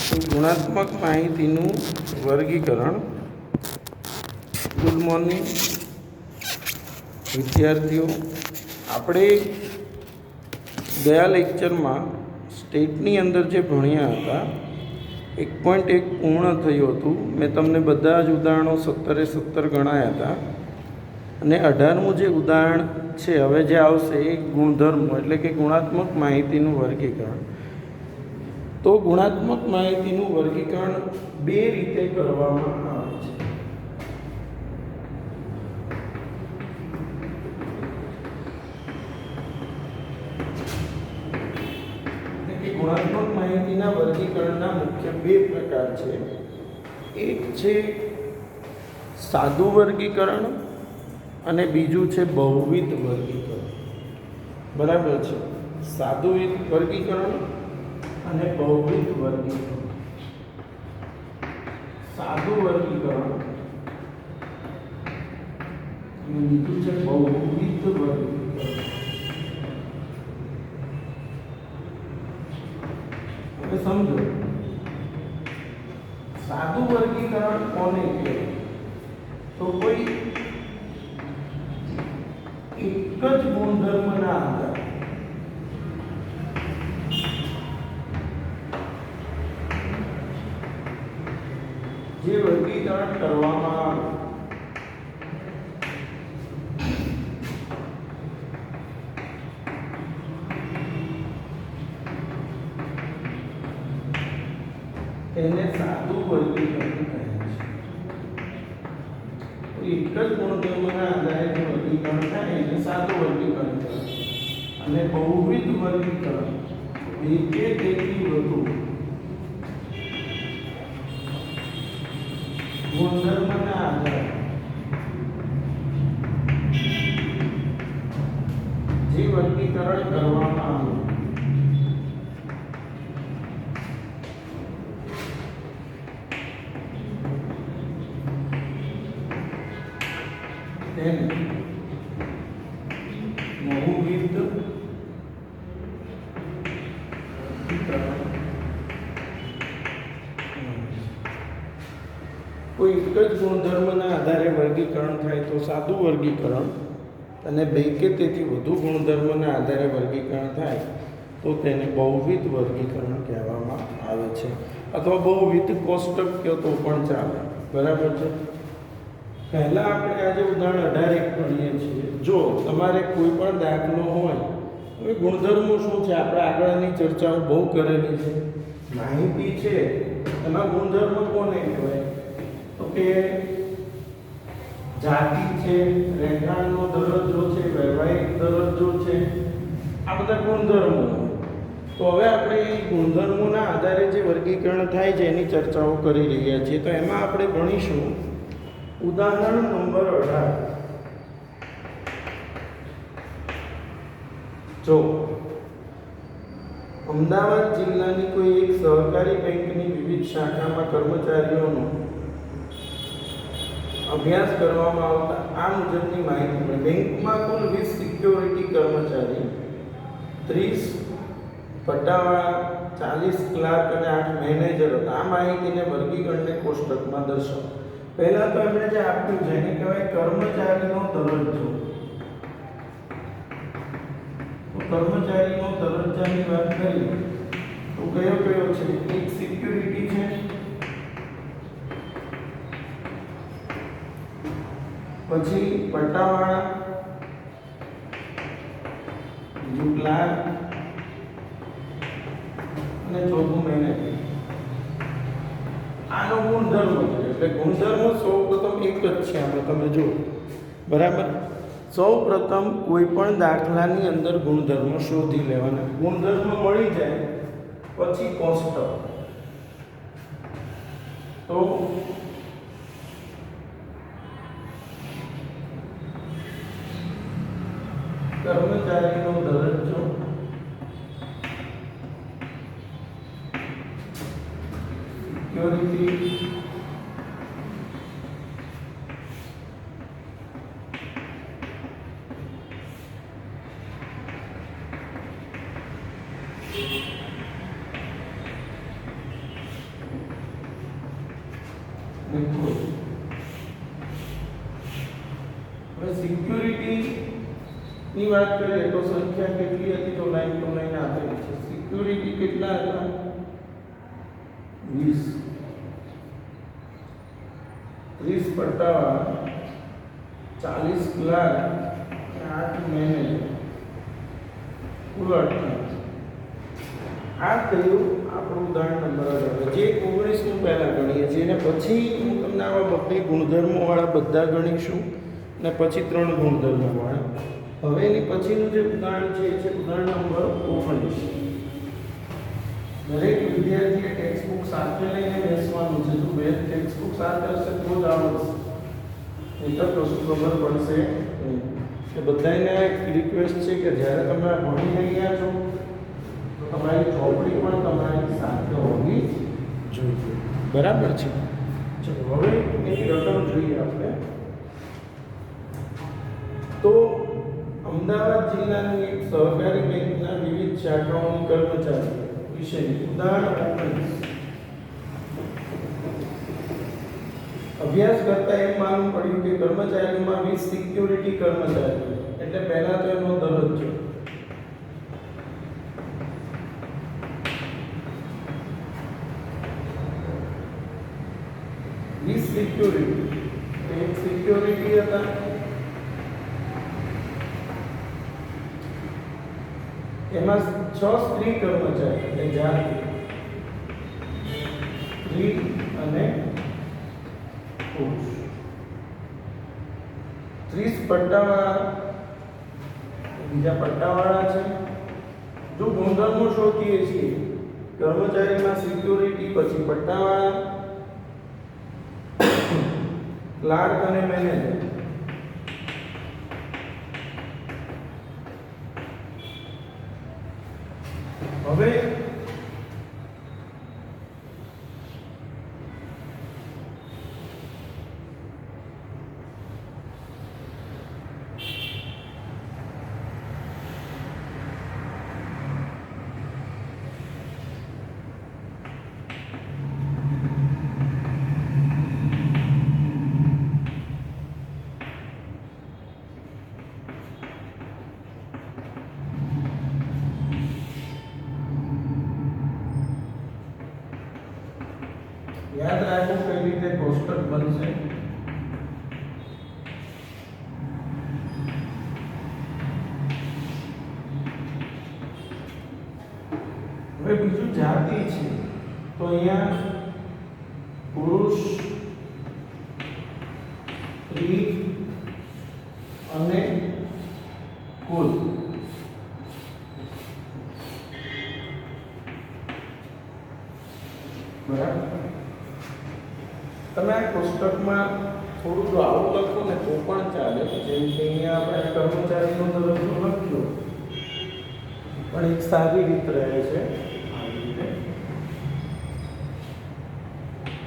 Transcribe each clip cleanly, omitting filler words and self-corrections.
તો ગુણાત્મક માહિતીનું વર્ગીકરણ. ગુડ મોર્નિંગ વિદ્યાર્થીઓ. આપણે ગયા લેક્ચરમાં સ્ટેટની અંદર જે ભણ્યા હતા 1.1 પૂર્ણ થયું હતું. મેં તમને બધા જ ઉદાહરણો 17 ગણાયા હતા અને 18મું જે ઉદાહરણ છે હવે જે આવશે એ ગુણધર્મો એટલે કે ગુણાત્મક માહિતીનું વર્ગીકરણ. તો ગુણાત્મક માહિતીનું વર્ગીકરણ બે રીતે કરવામાં આવે છે. ગુણાત્મક માહિતીના વર્ગીકરણના મુખ્ય બે પ્રકાર છે. એક છે સાદું વર્ગીકરણ અને બીજું છે બહુવિધ વર્ગીકરણ. બરાબર છે. સાદું વર્ગીકરણ અને બહુવિધ વર્ગીકરણ. સાદું વર્ગીકરણ અને બીજું છે બહુવિધ વર્ગીકરણ. હવે સમજો, સાદું વર્ગીકરણ કોને કહેવાય? તો કોઈ એક જ ગુણધર્મના આધારે જે વર્ગીકરણ કરવામાં આવે તેને સાદું વર્ગીકરણ કહે છે. એક જ ગુણધર્મના આધારે જે વર્ગીકરણ થાય એને સાદું વર્ગીકરણ કહેવાય. અને બહુવિધ વર્ગીકરણ બે કે તેથી વધુ ગુણધર્મના આધારે જે વર્ગીકરણ કરવામાં આવે તેને બહુવિધ કોઈ એક જ ગુણધર્મના આધારે વર્ગીકરણ થાય તો સાદું વર્ગીકરણ, અને બે કે તેથી વધુ ગુણધર્મના આધારે વર્ગીકરણ થાય તો તેને બહુવિધ વર્ગીકરણ કહેવામાં આવે છે, અથવા બહુવિધ કોષ્ટક કહો તો પણ ચાલે. બરાબર છે. પહેલાં આપણે આજે ઉદાહરણ 18 ભણીએ છીએ. જો તમારે કોઈ પણ દાખલો હોય, હવે ગુણધર્મો શું છે આપણે આગળની ચર્ચાઓ બહુ કરેલી છે. માહિતી છે એમાં ગુણધર્મ કોને કહેવાય? તો કે જાતિ છે, રહેઠાણનો દરજ્જો છે, વૈવાહિક દરજ્જો છે, આ બધા ગુણધર્મો. તો હવે આપણે એ ગુણધર્મોના આધારે જે વર્ગીકરણ થાય છે એની ચર્ચાઓ કરી રહ્યા છીએ. તો એમાં આપણે ભણીશું ઉદાહરણ નંબર 18. જો અમદાવાદ જિલ્લાની કોઈ એક સહકારી બેંકની વિવિધ શાખામાં કર્મચારીઓનો અભ્યાસ કરવામાં આવતા આ મુજબની માહિતી મળે. બેંકમાં કુલ 20 સિક્યોરિટી કર્મચારી, 30 પટ્ટાવાળા, 40 ક્લાર્ક અને 8 મેનેજર હતા. આ માહિતીને વર્ગીકરણને કોષ્ટકમાં દર્શાવો. પહેલા તો એમણે જે આપ્યું છે એને કહેવાય કર્મચારીનો દરજ્જો. તો કર્મચારીનો દરજ્જાની વાત કરીએ તો કયો કયો છે? એક સિક્યુરિટી છે, પછી પટ્ટાવાળા, બીજું ક્લાર્ક અને ચોથું મેનેજર. આનો ગુણધર્મ છે. એટલે ગુણધર્મો સૌપ્રથમ એક જ છે આમાં તમે જુઓ. બરાબર. સૌપ્રથમ કોઈ પણ દાખલાની અંદર ગુણધર્મ શોધી લેવાના. ગુણધર્મ મળી જાય પછી કોષ્ટક. તો કર્મચારીનો દરજ્જો, સિક્યોરિટી, देखो હવે સિક્યુરિટી ની વાત કરીએ તો સંખ્યા કેટલી હતી તો લાઈન ટુ લાઈન આપેલી છે સિક્યુરિટી કેટલા હતા 20 30 પટ્ટાવાળા 40 ક્લાર્ક 8 મેનેજર કુલ 28 આ થયું આપણું ઉદાહરણ નંબર 18 જે 19 નું પહેલા ગણીએ છીએ અને પછી હું તમને આવા બબ્બે ગુણધર્મો વાળા બધા ગણીશું અને પછી 3 ગુણધર્મો વાળા હવે એની પછીનું જે ઉદાહરણ છે એ છે ઉદાહરણ નંબર 19 દરેક વિદ્યાર્થીએ ટેક્સ્ટ બુક સાથે લઈને બેસવાનું છે જો બે ટેક્સ્ટ બુક સાથે હશે તો જ આવડશે નહીં તો કશું ખબર પડશે નહીં કે બધાને એક રિક્વેસ્ટ છે કે જ્યારે તમે આ ભણી રહ્યા છો તો તમારી ચોપડી પણ તમારી સાથે હોવી જોઈએ બરાબર છે ચલો હવે એની રકમ જોઈએ આપણે તો અમદાવાદ જિલ્લાની એક સહકારી બેંકના વિવિધ શાખાઓની કર્મચારીઓ વિશેની ઉદાહરણ 19 અભ્યાસ કરતા એમ માલુમ પડ્યું કે કર્મચારીઓમાં 20 સિક્યુરિટી કર્મચારીઓ એટલે પહેલા તો એનો દરજ્જો 20 સિક્યુરિટી એક સિક્યુરિટી હતા એમાં 6 સ્ત્રી કર્મચારી એટલે જાતિ સ્ત્રી અને પુરુષ 30 પટ્ટાવાળા બીજા પટ્ટાવાળા છે જો ગુણધર્મો શોધીએ છીએ કર્મચારીમાં સિક્યુરિટી પછી પટ્ટાવાળા ક્લાર્ક અને મેનેજર હવે યાદ રાખો કઈ રીતે કોષ્ટક બનશે હવે બીજું જાતિ છે તો અહીંયા પુરુષ સ્ત્રી અને કુલ બરાબર તમે આ કોષ્ટકમાં થોડું જો આવું લખો ને તો પણ ચાલે જેમ કે અહીંયા આપણે કર્મચારીનો દરજ્જો લખ્યો પણ એક સારી રીત રહે છે આવી રીતે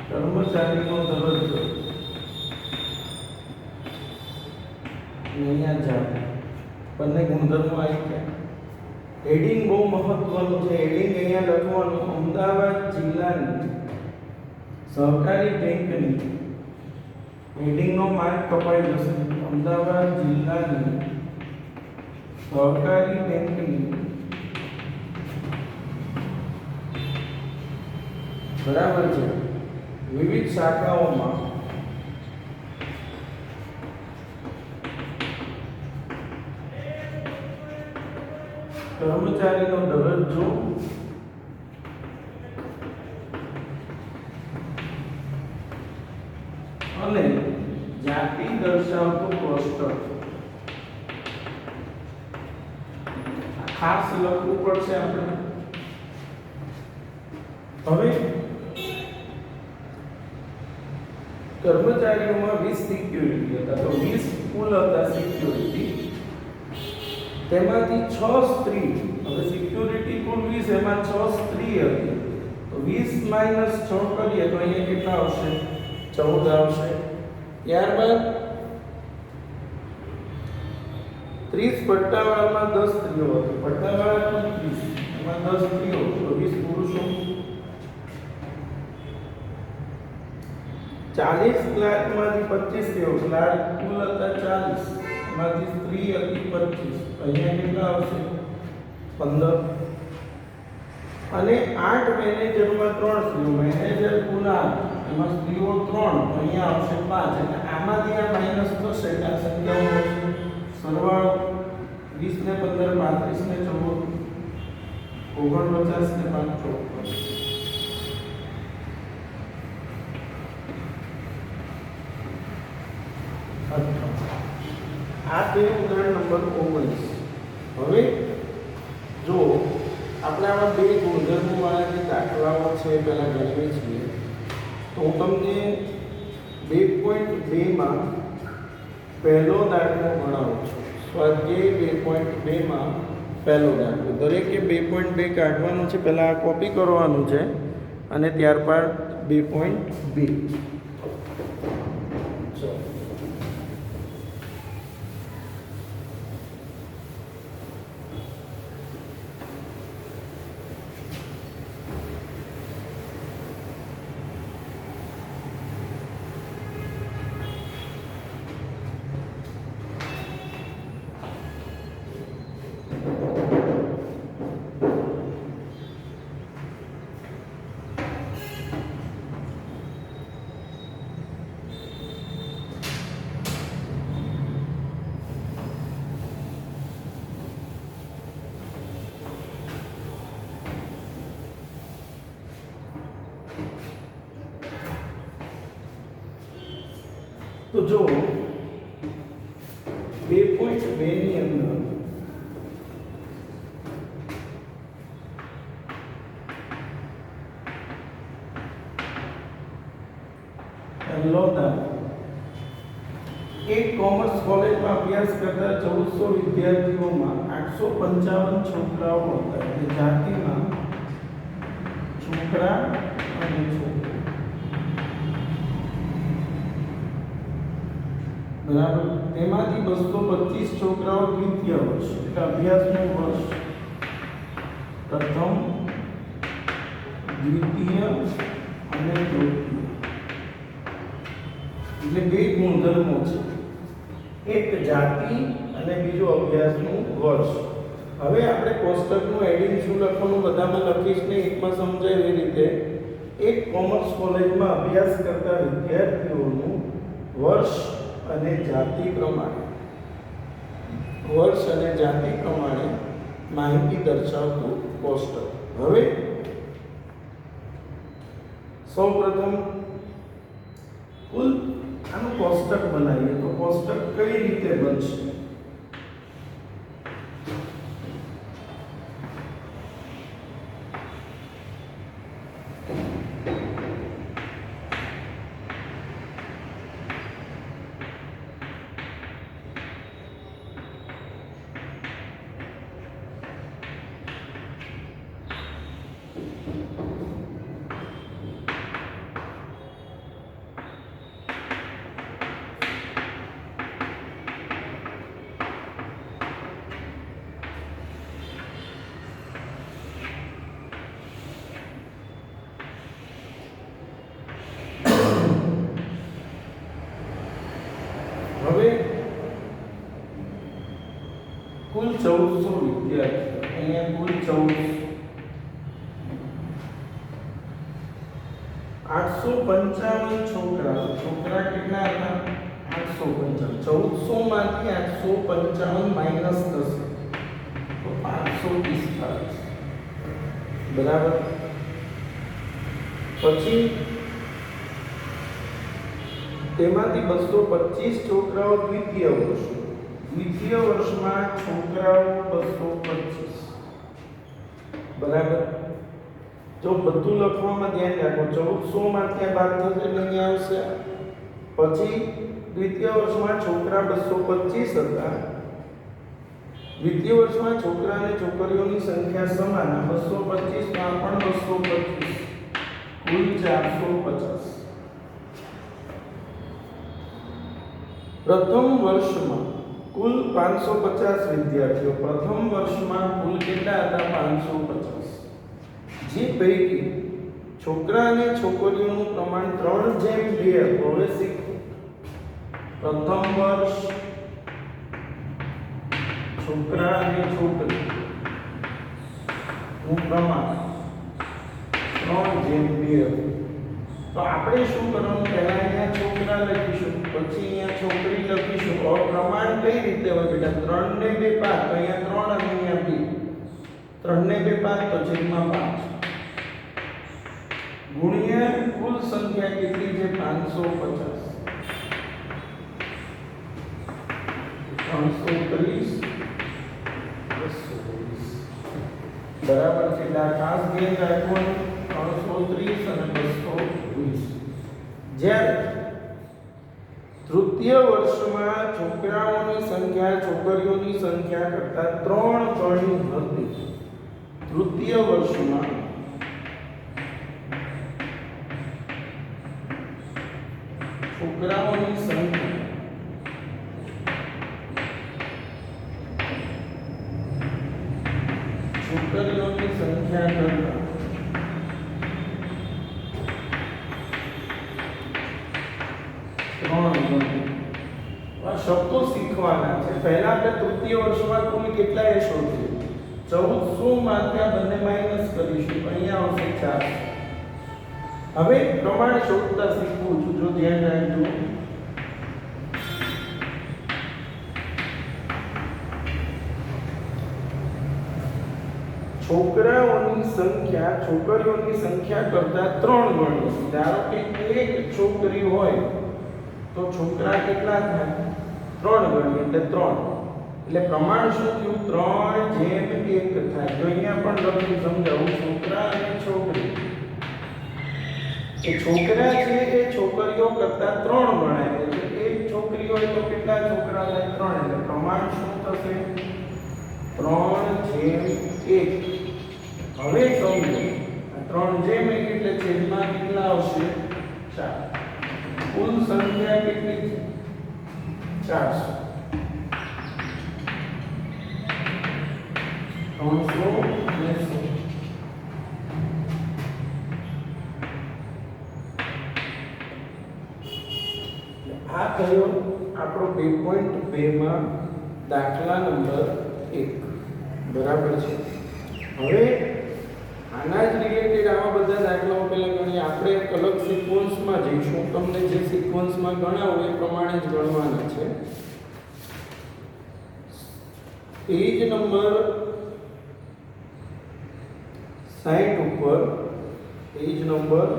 કર્મચારીનો દરજ્જો અહીંયા જાતે બંને ગુણધર્મો આવી ગયા હેડિંગ બહુ મહત્વનું છે હેડિંગ અહીંયા લખવાનું અમદાવાદ જિલ્લાની સહકારી બેંકની હેડિંગનો માર્ક કપાઈ જશે અમદાવાદ જિલ્લાની સહકારી બેંકની બરાબર છે વિવિધ શાખાઓમાં કર્મચારીનો દરજ્જો અને જાતિ દર્શાવતું કોષ્ટક ખાસ લખવું પડશે આપણે હવે કર્મચારીઓમાં 20 સિક્યુરિટી હતા તો 20 કુલ હતા સિક્યુરિટી તેમાંથી 6 સ્ત્રી હવે સિક્યુરિટી કુલ 20 એમાં 6 સ્ત્રી હતી તો 20 - 6 કરીએ તો અહીંયા કેટલા આવશે 14 આવશે ત્યારબાદ 30 પટ્ટાવાળામાં 10 સ્ત્રીઓ હતી પટ્ટાવાળા કુલ 30 એમાં 10 સ્ત્રીઓ તો 20 પુરુષો 40 ક્લાર્કમાંથી 25 થયો, ક્લાર્ક કુલ હતા 40, એમાંથી સ્ત્રી હતી 25, અહીંયા કેટલા આવશે 15. અને 8 મેનેજરમાં 3 સ્ત્રીઓ, મેનેજર કુલ 8, એમાં સ્ત્રીઓ 3, અહીંયા આવશે 5. એટલે આમાંથી આ માઈનસ થશે એટલે આ સંખ્યાઓ મળશે. સરવાળો 20 ને 15 35 ને 14 49 ને 5 54. આ તે ઉદાહરણ નંબર 19. હવે જો આપણે આવા બે ગુણધર્મો વાળા જે દાખલાઓ છે પહેલા ગણીએ છીએ, તો હું તમને 2.2 માં પહેલો દાખલો ગણાવું છું. સ્વાધ્યાય 2.2 માં પહેલો દાખલો. દરેકે 2.2 કાઢવાનું છે, પહેલાં આ કોપી કરવાનું છે અને ત્યારબાદ 2.2. તો જો 2.2 ની અંદર પહેલો દાખલો, એક કોમર્સ કોલેજમાં અભ્યાસ કરતા 1400 વિદ્યાર્થીઓમાં 855 છોકરાઓ હતા. એટલે જાતિમાં છોકરા અને છોકરી, બરાબર. તેમાંથી 225 છોકરાઓ દ્વિતીય વર્ષ, એટલે અભ્યાસનું વર્ષ પ્રથમ, દ્વિતીય અને તૃતીય. એટલે બે ગુણધર્મો છે, એક જાતિ અને બીજું અભ્યાસનું વર્ષ. હવે આપણે કોષ્ટકનું એડિંગ શું લખવાનું બધામાં લખીશ ને, એકમાં સમજાય એવી રીતે. એક કોમર્સ કોલેજમાં અભ્યાસ કરતા વિદ્યાર્થીઓનું વર્ષ અને જાતિ પ્રમાણે માહિતી દર્શાવતું કોષ્ટક. હવે સૌપ્રથમ કુલ આનું કોષ્ટક બનાવીએ, તો કોષ્ટક કઈ રીતે બનશે? હવે કુલ 1400 વિદ્યાર્થીઓ, અહીંયા કુલ 855 છોકરા કેટલા હતા? 855. 1400 માંથી 855 માઈનસ થશે તો 545, બરાબર. પછી તેમાંથી 225 છોકરાઓ દ્વિતીય વર્ષમાં છોકરાઓ 225, બરાબર. જો બધું લખવામાં ધ્યાન રાખો, 1400 માંથી બાદ થશે એટલે અહીંયા આવશે. પછી દ્વિતીય વર્ષમાં છોકરા 225 હતા. દ્વિતીય વર્ષમાં છોકરા અને છોકરીઓની સંખ્યા સમાન, 225 માં પણ 225, કુલ 450. પ્રથમ વર્ષમાં કુલ 550 વિદ્યાર્થીઓ. પ્રથમ વર્ષમાં કુલ કેટલા હતા? 550. જે પૈકી છોકરા અને છોકરીઓનું પ્રમાણ 3:2. હવે શીખો. પ્રથમ વર્ષ છોકરા અને છોકરીનું પ્રમાણ 3:2. તો આપણે શું કરવાનું? પહેલા અહીંયા છોકરા લખીશું, પછી અહીંયા છોકરી લખીશું. હવે પ્રમાણ કઈ રીતે હોય બેટા? 3 ને 2 5. તો અહીંયા 3 અને અહીંયા 2. 3 ને 2 5 તો છેદમાં 5 ગુણ્યા કુલ સંખ્યા કેટલી છે? 550. 330 બરાબર છે. એટલે આ ખાસ ધ્યાન રાખવાનું. 330 અને 220. જ્યારે તૃતીય વર્ષમાં છોકરાઓની સંખ્યા છોકરીઓની સંખ્યા કરતા 3 ગણી હતી. તૃતીય વર્ષમાં છોકરાઓની સંખ્યા છોકરીઓની સંખ્યા કરતા 3 ગણી. આ શબ્દો શીખવાના છે. પહેલા આપણે તૃતીય વર્ષમાં કુલ કેટલા એ શોધીએ. 1400 માંથી આ બંને માઈનસ કરીશું. અહીંયા આવશે 4. હવે પ્રમાણ શોધતા શીખવું છું. જો ધ્યાન રાખજો. છોકરાઓની સંખ્યા છોકરીઓની સંખ્યા કરતા 3 ગણી. ધારો કે એક છોકરી હોય તો છોકરા કેટલા થાય? 3 ગણી એટલે 3. એટલે પ્રમાણ શું થયું? 3:1 થાય. તો અહીંયા પણ લખી સમજાવું. છોકરા અને છોકરી એ છોકરા છે એ છોકરીઓ કરતા 3 ગણાય. એટલે એક છોકરી હોય તો કેટલા છોકરા થાય? 3. એટલે પ્રમાણ શું થશે? 3:1. હવે સમજો. 3:1 એટલે છેદમાં કેટલા આવશે? 4. કુલ સંખ્યા કેટલી છે? 400. 380. આ થયો આપણો 2.2 માં દાખલા નંબર 1. બરાબર છે. હવે આના જ રિલેટેડ આવા બધા દાખલાઓ પહેલા ગણીએ. આપણે એક અલગ સિક્વન્સમાં જઈશું. તમને જે સિક્વન્સમાં ગણાવું એ પ્રમાણે જ ગણવાના છે. પેજ નંબર 60 ઉપર પેજ નંબર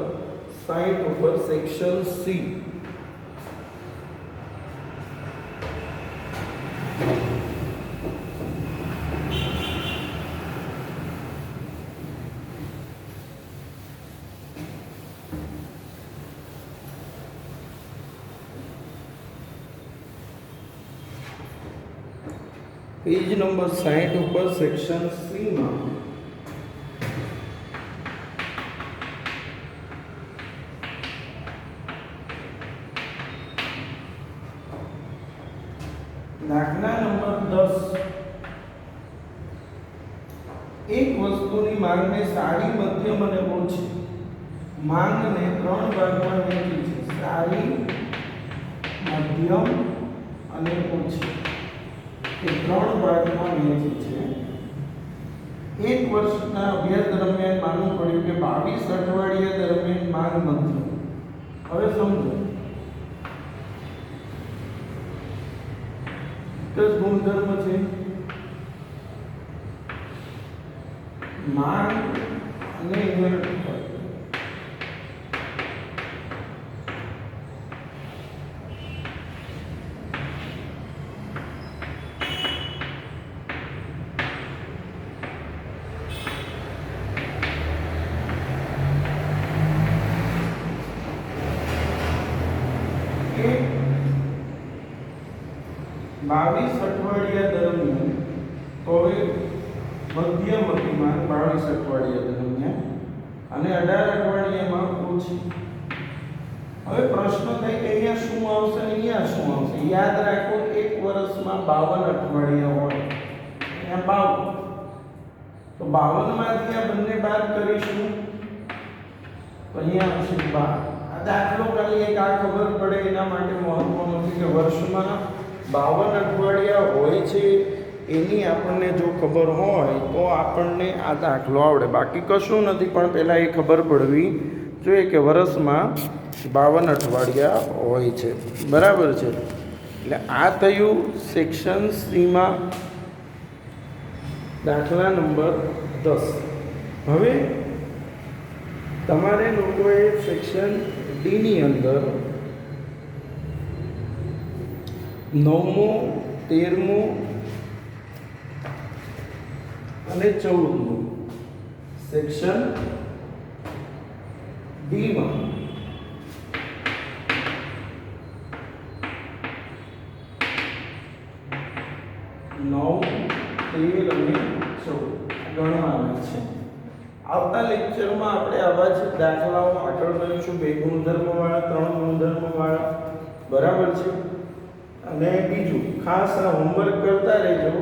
60 ઉપર સેક્શન સી. પેજ નંબર 60 ઉપર સેક્શન સી માં દાખલા નંબર 10. એક વસ્તુની માંગને સારી, મધ્યમ અને ઓછી માંગને 3 ભાગમાં વહેંચી છે. સારી, મધ્યમ અને ઓછી એ 3 ભાગમાં વહેંચી છે. એક વર્ષના અભ્યાસ દરમિયાન માનવું પડ્યું કે 22 અઠવાડિયા દરમિયાન માંગ મધ્યમ. હવે સમજો. ગુણધર્મ છે માંગ અને બાવીસ અઠવાડિયા દરમિયાન તો હવે મધ્યમ હતી માંગ 22 અઠવાડિયા દરમિયાન અને 18 અઠવાડિયામાં ઓછી. હવે પ્રશ્ન થાય કે અહીંયા શું આવશે અને અહીંયા શું આવશે? યાદ રાખો, એક વર્ષમાં 52 અઠવાડિયા હોય. અહીંયા 52 તો 52 માંથી આ બંને બાદ કરીશું તો અહીંયા આવશે 12. આ દાખલો ખાલી એક આ ખબર પડે એના માટે મહત્વનું છે કે વર્ષમાં 52 અઠવાડિયા હોય છે એની આપણને જો ખબર હોય તો આપણને આ દાખલો આવડે. બાકી કશું નથી, પણ પહેલાં એ ખબર પડવી જોઈએ કે વર્ષમાં 52 અઠવાડિયા હોય છે. બરાબર છે. એટલે આ થયું સેક્શન સીમાં દાખલા નંબર 10. હવે તમારે લોકોએ સેક્શન ડીની અંદર 9મો 13મો અને 14મો સેક્શન ડીમાં 9, 13 અને 14 ગણવાના છે. આવતા લેક્ચરમાં આપણે આવા જ દાખલાઓ આગળ કરીશું, 2 ગુણધર્મવાળા, 3 ગુણધર્મવાળા. બરાબર છે. અને બીજું ખાસ આ હોમવર્ક કરતા રહેજો,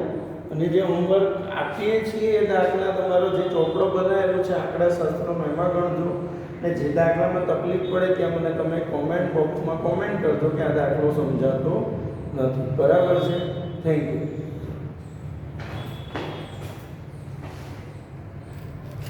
અને જે હોમવર્ક આપીએ છીએ એ દાખલા તમારો જે ચોપડો બનાવેલો છે આંકડાશાસ્ત્રમાં એમાં ગણજો. અને જે દાખલામાં તકલીફ પડે ત્યાં મને તમે કોમેન્ટ બોક્સમાં કોમેન્ટ કરજો કે આ દાખલો સમજાતો નથી. બરાબર છે. Thank you.